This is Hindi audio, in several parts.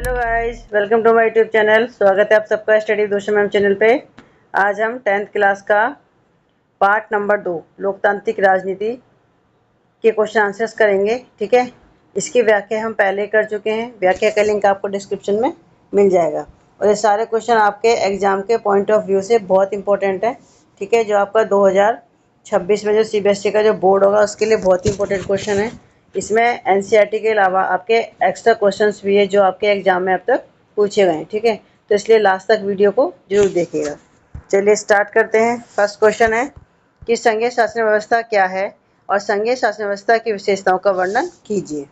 Hello guys, welcome to my YouTube channel. स्वागत है आप सबका स्टडी दोषा मैम चैनल पे। आज हम 10th क्लास का पार्ट नंबर 2 लोकतांत्रिक राजनीति के क्वेश्चन आंसर्स करेंगे। ठीक है, इसकी व्याख्या हम पहले कर चुके हैं। व्याख्या का लिंक आपको डिस्क्रिप्शन में मिल जाएगा। और ये सारे क्वेश्चन आपके एग्जाम के पॉइंट ऑफ व्यू से बहुत इंपॉर्टेंट है। ठीक है, जो आपका 2026 में जो CBSE का जो बोर्ड होगा उसके लिए बहुत ही इंपॉर्टेंट क्वेश्चन है। इसमें NCERT के अलावा आपके एक्स्ट्रा क्वेश्चंस भी है जो आपके एग्जाम में अब तक पूछे गए हैं। ठीक है, तो इसलिए लास्ट तक वीडियो को जरूर देखिएगा। चलिए स्टार्ट करते हैं। फर्स्ट क्वेश्चन है कि संघीय शासन व्यवस्था क्या है और संघीय शासन व्यवस्था की विशेषताओं का वर्णन कीजिए।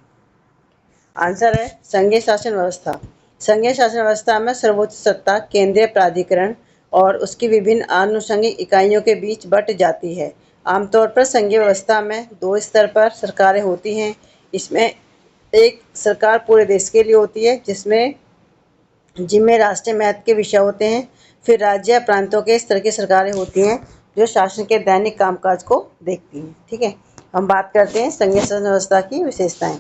आंसर है संघीय शासन व्यवस्था। संघीय शासन व्यवस्था में सर्वोच्च सत्ता केंद्रीय प्राधिकरण और उसकी विभिन्न आनुषंगिक इकाइयों के बीच बंट जाती है। आमतौर पर संघीय व्यवस्था में 2 स्तर पर सरकारें होती हैं। इसमें एक सरकार पूरे देश के लिए होती है जिनमें राष्ट्रीय महत्व के विषय होते हैं। फिर राज्य या प्रांतों के स्तर की सरकारें होती हैं जो शासन के दैनिक कामकाज को देखती हैं। ठीक है, हम बात करते हैं संघीय शासन व्यवस्था की विशेषताएं।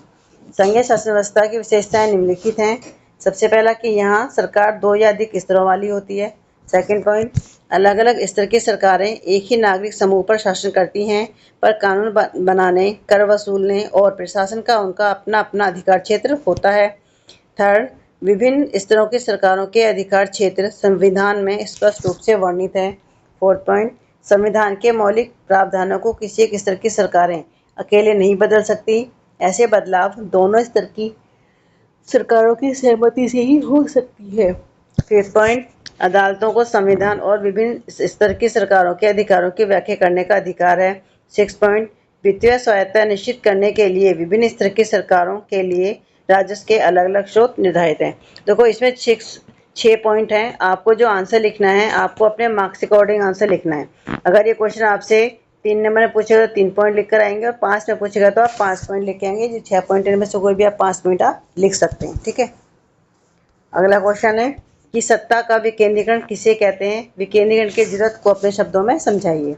संघीय शासन व्यवस्था की विशेषताएं निम्नलिखित हैं। सबसे पहला कि यहाँ सरकार 2 या अधिक स्तरों वाली होती है। सेकंड पॉइंट, अलग अलग स्तर की सरकारें एक ही नागरिक समूह पर शासन करती हैं, पर कानून बनाने, कर वसूलने और प्रशासन का उनका अपना अपना अधिकार क्षेत्र होता है। थर्ड, विभिन्न स्तरों की सरकारों के अधिकार क्षेत्र संविधान में स्पष्ट रूप से वर्णित है। फोर्थ पॉइंट, संविधान के मौलिक प्रावधानों को किसी एक स्तर की सरकारें अकेले नहीं बदल सकती। ऐसे बदलाव दोनों स्तर की सरकारों की सहमति से ही हो सकती है। फिफ्थ पॉइंट, अदालतों को संविधान और विभिन्न स्तर की सरकारों के अधिकारों की व्याख्या करने का अधिकार है। सिक्स पॉइंट, वित्तीय स्वायत्तता निश्चित करने के लिए विभिन्न स्तर की सरकारों के लिए राजस्व के अलग अलग स्रोत निर्धारित हैं। देखो इसमें 6 पॉइंट हैं। आपको जो आंसर लिखना है आपको अपने मार्क्स के अकॉर्डिंग आंसर लिखना है। अगर ये क्वेश्चन आपसे 3 नंबर में पूछेगा तो 3 पॉइंट लिख कर आएंगे और 5 में पूछेगा तो आप 5 पॉइंट लिख के आएंगे। जो 6 पॉइंट में से कोई भी आप 5 पॉइंट आप लिख सकते हैं। ठीक है, अगला क्वेश्चन है कि सत्ता का विकेंद्रीकरण किसे कहते हैं। विकेंद्रीकरण की जरूरत को अपने शब्दों में समझाइए।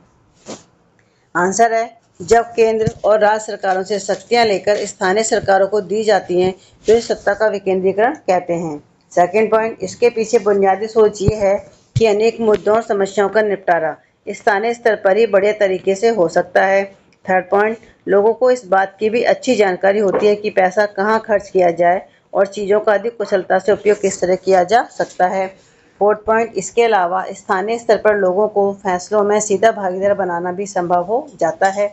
आंसर है जब केंद्र और राज्य सरकारों से शक्तियां लेकर स्थानीय सरकारों को दी जाती हैं तो इस सत्ता का विकेंद्रीकरण कहते हैं। सेकंड पॉइंट, इसके पीछे बुनियादी सोच ये है कि अनेक मुद्दों और समस्याओं का निपटारा स्थानीय स्तर पर ही बढ़िया तरीके से हो सकता है। थर्ड पॉइंट, लोगों को इस बात की भी अच्छी जानकारी होती है कि पैसा कहाँ खर्च किया जाए और चीज़ों का अधिक कुशलता से उपयोग किस तरह किया जा सकता है। फोर्थ पॉइंट, इसके अलावा स्थानीय स्तर पर लोगों को फैसलों में सीधा भागीदार बनाना भी संभव हो जाता है।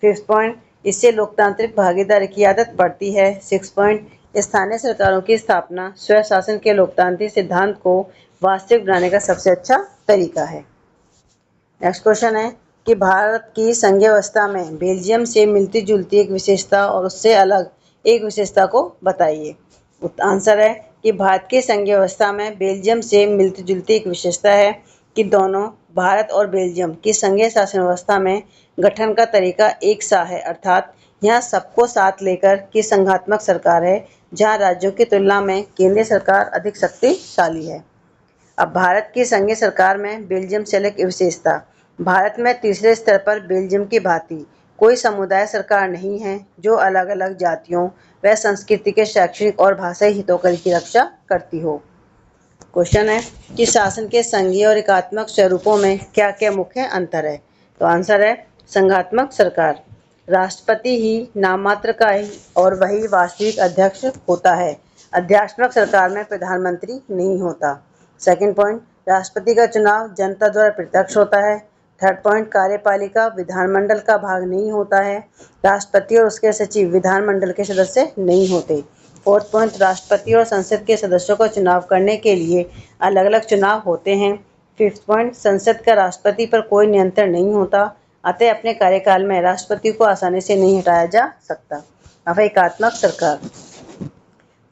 फिफ्थ पॉइंट, इससे लोकतांत्रिक भागीदारी की आदत बढ़ती है। सिक्स पॉइंट, स्थानीय सरकारों की स्थापना स्वशासन के लोकतांत्रिक सिद्धांत को वास्तविक बनाने का सबसे अच्छा तरीका है। नेक्स्ट क्वेश्चन है कि भारत की संघीय व्यवस्था में बेल्जियम से मिलती जुलती एक विशेषता और उससे अलग एक विशेषता को बताइए। आंसर है कि भारत की संघीय व्यवस्था में बेल्जियम से मिलती जुलती एक विशेषता है कि दोनों भारत और बेल्जियम की संघीय शासन व्यवस्था में गठन का तरीका एक सा है। अर्थात यहाँ सबको साथ लेकर की संघात्मक सरकार है, जहाँ राज्यों की तुलना में केंद्रीय सरकार अधिक शक्तिशाली है। अब भारत की संघीय सरकार में बेल्जियम से अलग विशेषता, भारत में तीसरे स्तर पर बेल्जियम की भांति कोई समुदाय सरकार नहीं है जो अलग अलग जातियों व संस्कृति के शैक्षणिक और भाषाई हितों की रक्षा करती हो। क्वेश्चन है कि शासन के संघीय और एकात्मक स्वरूपों में क्या क्या मुख्य अंतर है। तो आंसर है संघात्मक सरकार, राष्ट्रपति ही नाम मात्र का ही और वही वास्तविक अध्यक्ष होता है। अध्यात्मक सरकार में प्रधानमंत्री नहीं होता। सेकंड पॉइंट, राष्ट्रपति का चुनाव जनता द्वारा प्रत्यक्ष होता है। थर्ड पॉइंट, कार्यपालिका विधानमंडल का भाग नहीं होता है। राष्ट्रपति और उसके सचिव विधानमंडल के सदस्य नहीं होते। फोर्थ पॉइंट, राष्ट्रपति और संसद के सदस्यों का चुनाव करने के लिए अलग अलग चुनाव होते हैं। फिफ्थ पॉइंट, संसद का राष्ट्रपति पर कोई नियंत्रण नहीं होता, अतः अपने कार्यकाल में राष्ट्रपति को आसानी से नहीं हटाया जा सकता। अब एकात्मक सरकार।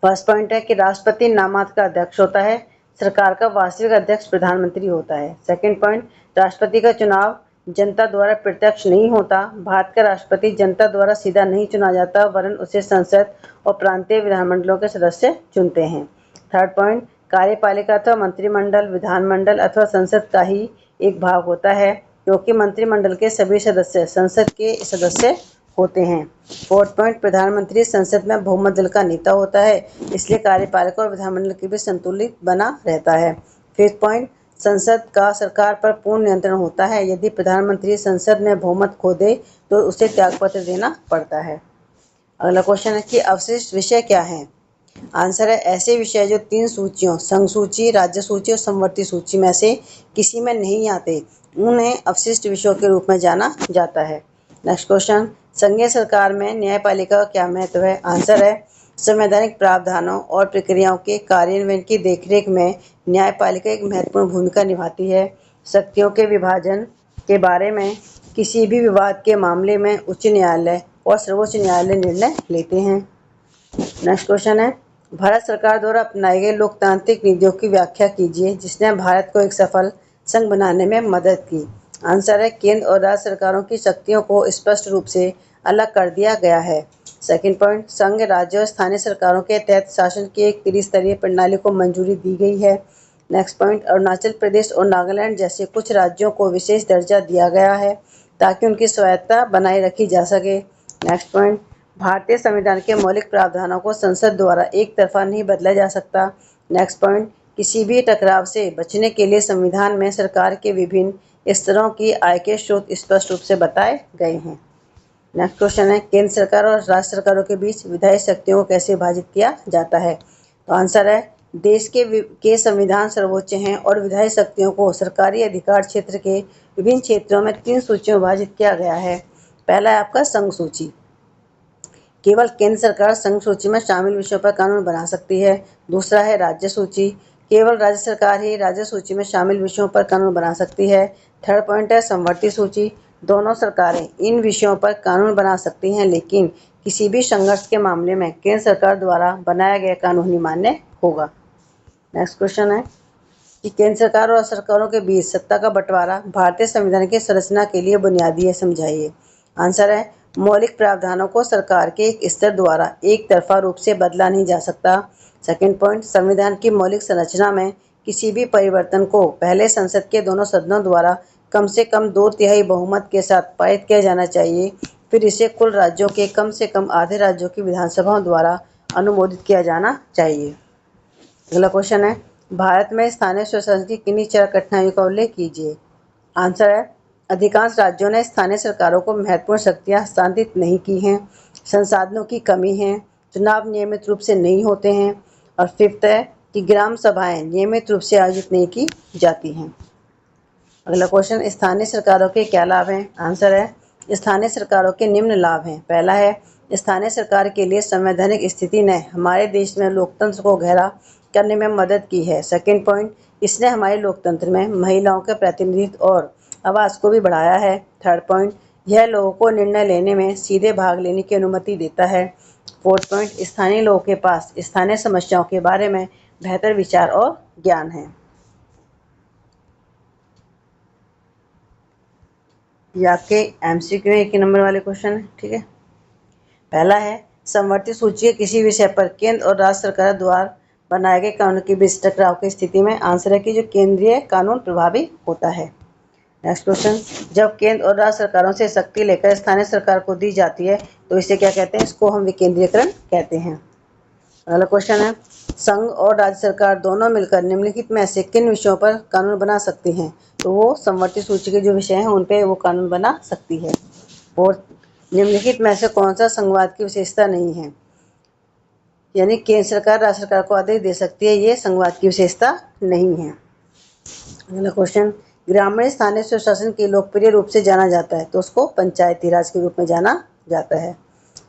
फर्स्ट पॉइंट है कि राष्ट्रपति नाममात्र का अध्यक्ष होता है, सरकार का वास्तविक अध्यक्ष प्रधानमंत्री होता है। सेकंड पॉइंट, राष्ट्रपति का चुनाव जनता द्वारा प्रत्यक्ष नहीं होता। भारत का राष्ट्रपति जनता द्वारा सीधा नहीं चुना जाता, वरन उसे संसद और प्रांतीय विधानमंडलों के सदस्य चुनते हैं। थर्ड पॉइंट, कार्यपालिका अथवा मंत्रिमंडल विधानमंडल अथवा संसद का ही एक भाग होता है, क्योंकि मंत्रिमंडल के सभी सदस्य संसद के सदस्य होते हैं। 4th पॉइंट, प्रधानमंत्री संसद में बहुमत दल का नेता होता है, इसलिए कार्यपालिका और विधानमंडल के बीच संतुलित बना रहता है। 5th पॉइंट, संसद का सरकार पर पूर्ण नियंत्रण होता है। यदि प्रधानमंत्री संसद में बहुमत खो दे तो उसे त्यागपत्र देना पड़ता है। अगला क्वेश्चन है कि अवशिष्ट विषय क्या हैं? आंसर है ऐसे विषय जो 3 सूचियों संघ सूची, राज्य सूची और समवर्ती सूची में से किसी में नहीं आते, उन्हें अवशिष्ट विषयों के रूप में जाना जाता है। नेक्स्ट क्वेश्चन, संघीय सरकार में न्यायपालिका का क्या महत्व है? आंसर है संवैधानिक प्रावधानों और प्रक्रियाओं के कार्यान्वयन की देखरेख में न्यायपालिका एक महत्वपूर्ण भूमिका निभाती है। शक्तियों के विभाजन के बारे में किसी भी विवाद के मामले में उच्च न्यायालय और सर्वोच्च न्यायालय निर्णय लेते हैं। नेक्स्ट क्वेश्चन है, भारत सरकार द्वारा अपनाई गई लोकतांत्रिक नीतियों की व्याख्या कीजिए जिसने भारत को एक सफल संघ बनाने में मदद की। आंसर है केंद्र और राज्य सरकारों की शक्तियों को स्पष्ट रूप से अलग कर दिया गया है। सेकंड पॉइंट, संघ, राज्य और स्थानीय सरकारों के तहत शासन की एक त्रिस्तरीय प्रणाली को मंजूरी दी गई है। नेक्स्ट पॉइंट, अरुणाचल प्रदेश और नागालैंड जैसे कुछ राज्यों को विशेष दर्जा दिया गया है ताकि उनकी स्वायत्तता बनाए रखी जा सके। नेक्स्ट पॉइंट, भारतीय संविधान के मौलिक प्रावधानों को संसद द्वारा एक तरफा नहीं बदला जा सकता। नेक्स्ट पॉइंट, किसी भी टकराव से बचने के लिए संविधान में सरकार के विभिन्न स्तरों की आय के स्रोत स्पष्ट रूप से बताए गए हैं। नेक्स्ट क्वेश्चन है, केंद्र सरकार और राज्य सरकारों के बीच विधायी शक्तियों को कैसे विभाजित किया जाता है? तो आंसर है देश के संविधान सर्वोच्च हैं और विधायी शक्तियों को सरकारी अधिकार क्षेत्र के विभिन्न क्षेत्रों में 3 सूचियों में विभाजित किया गया है। पहला है आपका संघ सूची, केवल केंद्र सरकार संघ सूची में शामिल विषयों पर कानून बना सकती है। दूसरा है राज्य सूची, केवल राज्य सरकार ही राज्य सूची में शामिल विषयों पर कानून बना सकती है। थर्ड पॉइंट है समवर्ती सूची, दोनों सरकारें इन विषयों पर कानून बना सकती हैं लेकिन किसी भी संघर्ष के मामले में केंद्र सरकार द्वारा बनाया गया कानून ही मान्य होगा। नेक्स्ट क्वेश्चन है कि केंद्र सरकार और सरकारों के बीच सत्ता का बंटवारा भारतीय संविधान की संरचना के लिए बुनियादी है, समझाइए। आंसर है मौलिक प्रावधानों को सरकार के एक स्तर द्वारा एक तरफा रूप से बदला नहीं जा सकता। सेकंड पॉइंट, संविधान की मौलिक संरचना में किसी भी परिवर्तन को पहले संसद के दोनों सदनों द्वारा कम से कम 2/3 बहुमत के साथ पारित किया जाना चाहिए, फिर इसे कुल राज्यों के कम से कम आधे राज्यों की विधानसभाओं द्वारा अनुमोदित किया जाना चाहिए। अगला क्वेश्चन है, भारत में स्थानीय स्वशासन की किन्हीं 4 कठिनाइयों का उल्लेख कीजिए। आंसर है अधिकांश राज्यों ने स्थानीय सरकारों को महत्वपूर्ण शक्तियां हस्तांतरित नहीं की हैं, संसाधनों की कमी है, चुनाव नियमित रूप से नहीं होते हैं और फिफ्थ है कि ग्राम सभाएं नियमित रूप से आयोजित नहीं की जाती हैं। अगला क्वेश्चन, स्थानीय सरकारों के क्या लाभ हैं? आंसर है स्थानीय सरकारों के निम्न लाभ हैं। पहला है स्थानीय सरकार के लिए संवैधानिक स्थिति ने हमारे देश में लोकतंत्र को गहरा करने में मदद की है। सेकंड पॉइंट, इसने हमारे लोकतंत्र में महिलाओं के प्रतिनिधित्व और आवाज़ को भी बढ़ाया है। थर्ड पॉइंट, यह लोगों को निर्णय लेने में सीधे भाग लेने की अनुमति देता है। फोर्थ पॉइंट, स्थानीय लोगों के पास स्थानीय समस्याओं के बारे में बेहतर विचार और ज्ञान है। ये आपके MCQ में 1 नंबर वाले क्वेश्चन है, ठीक है। पहला है समवर्ती सूची के किसी विषय पर केंद्र और राज्य सरकार द्वारा बनाए गए कानून के बीच टकराव की स्थिति में आंसर है कि जो केंद्रीय कानून प्रभावी होता है। नेक्स्ट क्वेश्चन, जब केंद्र और राज्य सरकारों से शक्ति लेकर स्थानीय सरकार को दी जाती है तो इसे क्या कहते हैं? इसको हम विकेंद्रीकरण कहते हैं। अगला क्वेश्चन है, संघ और राज्य सरकार दोनों मिलकर निम्नलिखित में से किन विषयों पर कानून बना सकती हैं? तो वो समवर्ती सूची के जो विषय हैं उन पे वो कानून बना सकती है। और निम्नलिखित में से कौन सा संघवाद की विशेषता नहीं है? यानी केंद्र सरकार राज्य सरकार को आदेश दे सकती है, ये संघवाद की विशेषता नहीं है। अगला क्वेश्चन, ग्रामीण स्थानीय स्वशासन की लोकप्रिय रूप से जाना जाता है तो उसको पंचायती राज के रूप में जाना जाता है।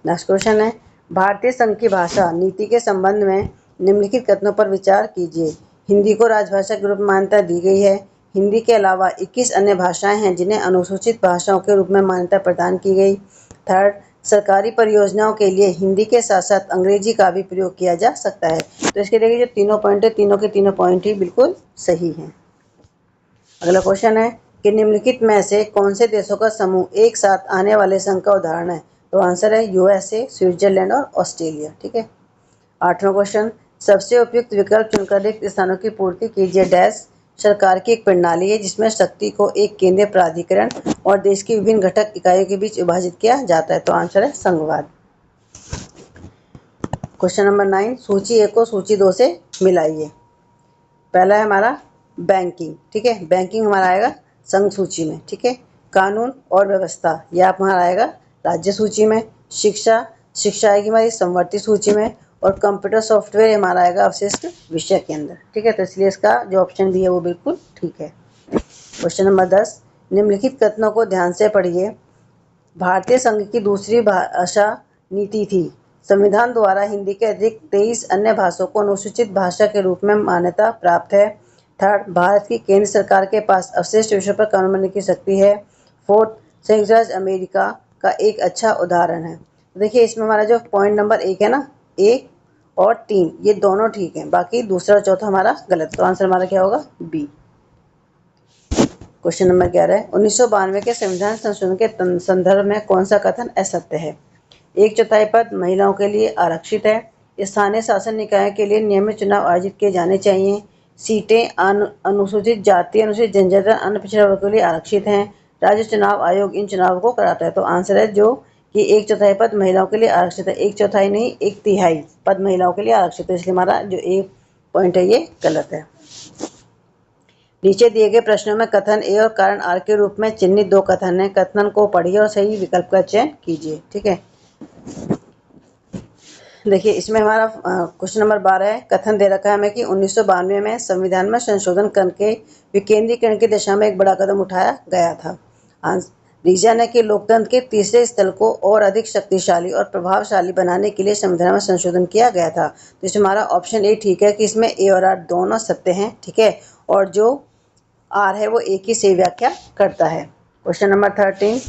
नेक्स्ट क्वेश्चन है, भारतीय संघ की भाषा नीति के संबंध में निम्नलिखित कथनों पर विचार कीजिए। हिंदी को राजभाषा के रूप में मान्यता दी गई है। हिंदी के अलावा 21 अन्य भाषाएं हैं जिन्हें अनुसूचित भाषाओं के रूप में मान्यता प्रदान की गई। थर्ड, सरकारी परियोजनाओं के लिए हिंदी के साथ साथ अंग्रेजी का भी प्रयोग किया जा सकता है। तो इसके देखिए जो तीनों पॉइंट है, तीनों के तीनों पॉइंट ही बिल्कुल सही हैं। अगला क्वेश्चन है कि निम्नलिखित में से कौन से देशों का समूह एक साथ आने वाले संघ का उदाहरण है? तो आंसर है USA, स्विट्जरलैंड और ऑस्ट्रेलिया, ठीक है। 8वां क्वेश्चन, सबसे उपयुक्त विकल्प चुनकर रिक्त स्थानों की पूर्ति कीजिए डैश सरकार की एक प्रणाली है जिसमें शक्ति को एक केंद्रीय प्राधिकरण और देश की विभिन्न घटक इकाइयों के बीच विभाजित किया जाता है। तो आंसर है संघवाद। क्वेश्चन नंबर 9, सूची 1 को सूची 2 से मिलाइए। पहला है हमारा बैंकिंग, ठीक है, बैंकिंग हमारा आएगा संघ सूची में, ठीक है। कानून और व्यवस्था यह हमारा आएगा राज्य सूची में। शिक्षा आएगी हमारी समवर्ती सूची में। और कंप्यूटर सॉफ्टवेयर हमारा आएगा अवशिष्ट विषय के अंदर, ठीक है। तो इसलिए इसका जो ऑप्शन भी है वो बिल्कुल ठीक है। क्वेश्चन नंबर 10, निम्नलिखित कथनों को ध्यान से पढ़िए। भारतीय संघ की दूसरी भाषा नीति थी। संविधान द्वारा हिंदी के अतिरिक्त 23 अन्य भाषाओं को अनुसूचित भाषा के रूप में मान्यता प्राप्त है। थर्ड, भारत की केंद्र सरकार के पास अवशिष्ट विषयों पर कानून बनाने की शक्ति है। फोर्थ, संयुक्त राज्य अमेरिका का एक अच्छा उदाहरण है। देखिए इसमें हमारा जो पॉइंट नंबर 1 है ना, 1 और 3 ये दोनों ठीक हैं, बाकी दूसरा और चौथा हमारा गलत। तो आंसर हमारा क्या होगा? बी। क्वेश्चन नंबर 11, 1992 के संविधान संशोधन के संदर्भ में कौन सा कथन असत्य है? 1/4 पद महिलाओं के लिए आरक्षित है। स्थानीय शासन निकायों के लिए नियमित चुनाव आयोजित किए जाने चाहिए। सीटें अनुसूचित जाति, अनुसूचित जनजाति, अन्य पिछड़े वर्ग के लिए आरक्षित हैं। राज्य चुनाव आयोग इन चुनावों को कराता है। तो आंसर है जो कि 1/4 पद महिलाओं के लिए आरक्षित है। 1/4 नहीं, 1/3 पद महिलाओं के लिए आरक्षित है, इसलिए हमारा जो एक पॉइंट है ये गलत है। नीचे दिए गए प्रश्नों में कथन ए और कारण आर के रूप में चिन्हित 2 कथन है। कथन को पढ़िए और सही विकल्प का चयन कीजिए, ठीक है। देखिए इसमें हमारा क्वेश्चन नंबर 12 है। कथन दे रखा है हमें कि 1992 में संविधान में संशोधन करके विकेंद्रीकरण की दिशा में एक बड़ा कदम उठाया गया था। रीजन है कि लोकतंत्र के तीसरे स्थल को और अधिक शक्तिशाली और प्रभावशाली बनाने के लिए संविधान में संशोधन किया गया था। तो इसमें हमारा ऑप्शन ए ठीक है कि इसमें ए और आर दोनों सत्य हैं, ठीक है। और जो आर है वो एक ही सही व्याख्या करता है। क्वेश्चन नंबर 13,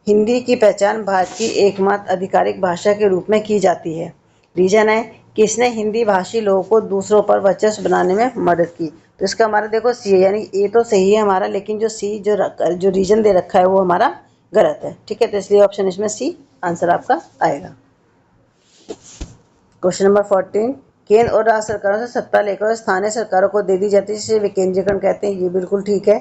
हिंदी की पहचान भारत की एकमात्र आधिकारिक भाषा के रूप में की जाती है। रीजन है कि इसने हिंदी भाषी लोगों को दूसरों पर वर्चस्व बनाने में मदद की। तो इसका हमारा देखो सी है, यानी ए तो सही है हमारा, लेकिन जो सी जो रीजन दे रखा है वो हमारा गलत है, ठीक है। तो इसलिए ऑप्शन इसमें सी आंसर आपका आएगा। क्वेश्चन नंबर 14, केंद्र और राज्य सरकारों से सत्ता लेकर स्थानीय सरकारों को दे दी जाती है, जिसे विकेंद्रीकरण कहते हैं। ये बिल्कुल ठीक है।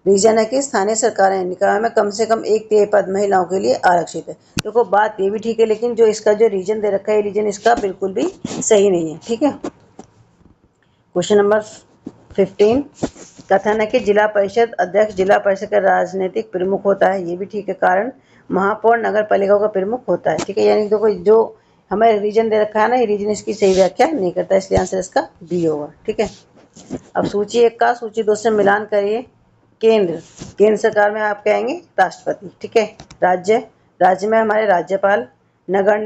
रीजन है कि स्थानीय सरकारें निकाय में कम से कम 1/3 पद महिलाओं के लिए आरक्षित है। देखो बात ये भी ठीक है, लेकिन जो इसका जो रीजन दे रखा है रीजन इसका बिल्कुल भी सही नहीं है, ठीक है। क्वेश्चन नंबर 15, कथन है कि जिला परिषद अध्यक्ष जिला परिषद का राजनीतिक प्रमुख होता है। ये भी ठीक है। कारण महापौर नगर पालिका का प्रमुख होता है, ठीक है। यानी देखो जो हमें रीजन दे रखा है ना, ये रीजन इसकी सही व्याख्या नहीं करता, इसलिए आंसर इसका बी होगा, ठीक है। अब सूची 1 का सूची 2 से मिलान करिए। केंद्र सरकार में आप कहेंगे राष्ट्रपति, ठीक है। राज्य में हमारे राज्यपाल। नगर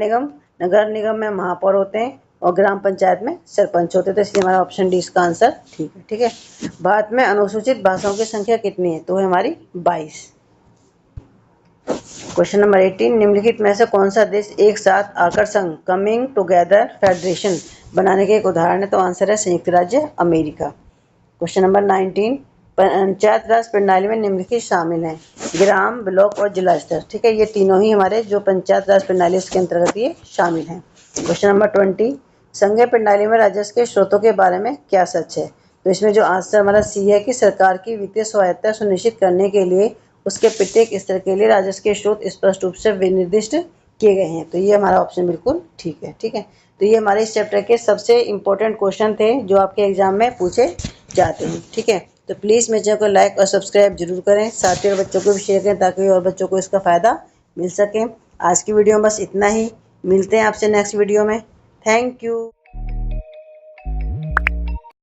निगम में महापौर होते हैं और ग्राम पंचायत में सरपंच होते हैं। तो इसलिए हमारा ऑप्शन डी इसका आंसर ठीक है, ठीक है। भारत में अनुसूचित भाषाओं की संख्या कितनी है? तो है हमारी 22। क्वेश्चन नंबर 18, निम्नलिखित में से कौन सा देश एक साथ आकर संघ कमिंग टुगेदर फेडरेशन बनाने के एक उदाहरण है? तो आंसर है संयुक्त राज्य अमेरिका। क्वेश्चन नंबर 19, पंचायत राज प्रणाली में निम्नलिखित शामिल हैं। ग्राम, ब्लॉक और जिला स्तर, ठीक है। ये तीनों ही हमारे जो पंचायत राज प्रणाली इसके अंतर्गत ये शामिल हैं। क्वेश्चन नंबर 20, संघीय प्रणाली में राजस्व के स्रोतों के बारे में क्या सच है? तो इसमें जो आंसर हमारा सी है कि सरकार की वित्तीय स्वायत्तता सुनिश्चित करने के लिए उसके प्रत्येक स्तर के लिए राजस्व के स्रोत स्पष्ट रूप से विनिर्दिष्ट किए गए हैं। तो ये हमारा ऑप्शन बिल्कुल ठीक है, ठीक है। तो ये हमारे इस चैप्टर के सबसे इंपॉर्टेंट क्वेश्चन थे जो आपके एग्जाम में पूछे जाते हैं, ठीक है। तो प्लीज़ मेरे चैनल को लाइक और सब्सक्राइब जरूर करें, साथ ही और बच्चों को भी शेयर करें ताकि और बच्चों को इसका फ़ायदा मिल सके। आज की वीडियो में बस इतना ही, मिलते हैं आपसे नेक्स्ट वीडियो में। Thank you.